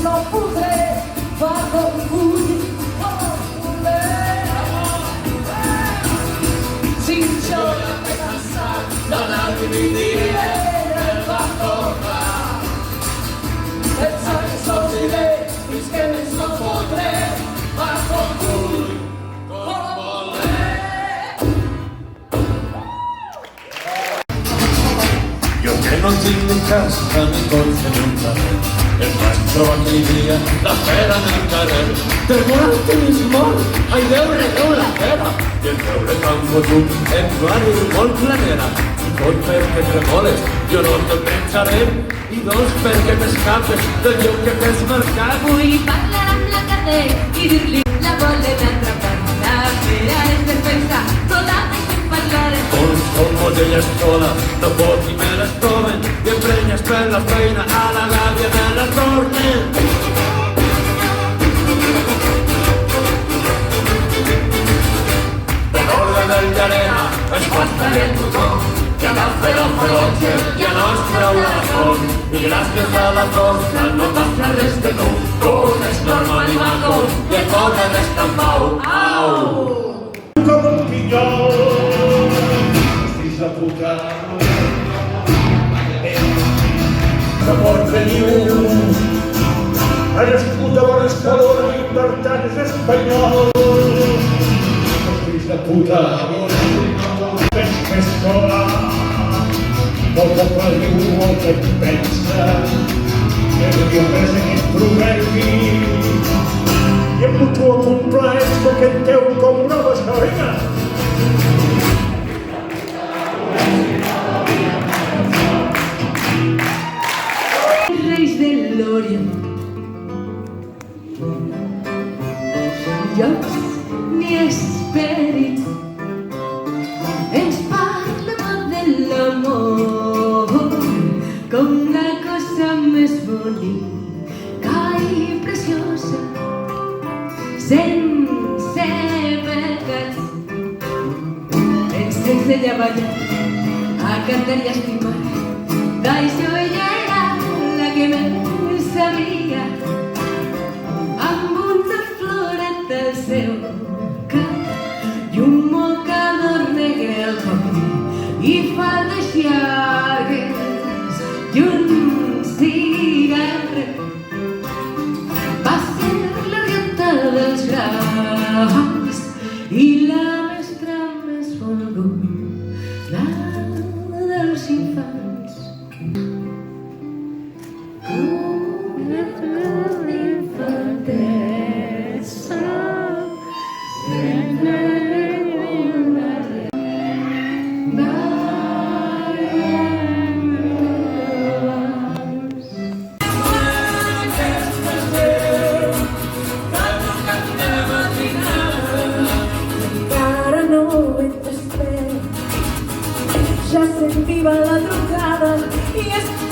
no podré fa orgull sin yo de cansar no la dividiré el bajo pensar que sortiré fins que més no podré fa orgull Yo que no tengo casa ni coche ni un carrer, el maestro aquell dia la fera en el carrer. Tengo un optimismo, ai veure la fera, i el veure tan fotut em va dir molt planera. I tot perquè tremoles, jo no te pensaré, i dos perquè t'escapes del lloc que t'has marcat. Vull parlar amb la carrer i dir-li la volen atrapar. La fera és defensa, tota deixem parlar. Como de la escola, no pot i me les troben, i emprenyes per la feina a la gàbia me la tornen. Per ordre del Llarena es pot fer tothom, que agafa el ferotge i a no es treu la font. I gràcies a la força no passa res de nou, tot és normal i maco, i el poble resta en pau. Au! Com un pinyol de puta no pot venir un ha nascut a Barcelona i per tant és espanyol fills de puta pensa que és sola el poble diu el que pensa que no diu res aquest proverbi i em mutua compleix perquè en teu com una bessoina. Reis del Orient, llocs ni esperit, ens parla de l'amor com la cosa més bonica i preciosa, sense pecats. Ens ensenya a ballar, a cantar i a estimar, d'això ella era la que més sabia, amb una floreta al seu cap i un mocador negre al coll i faldes llargues i un cigarret. Va ser la renta dels grans i la mestra més volguda dels infants. ja sentiva la trucada i és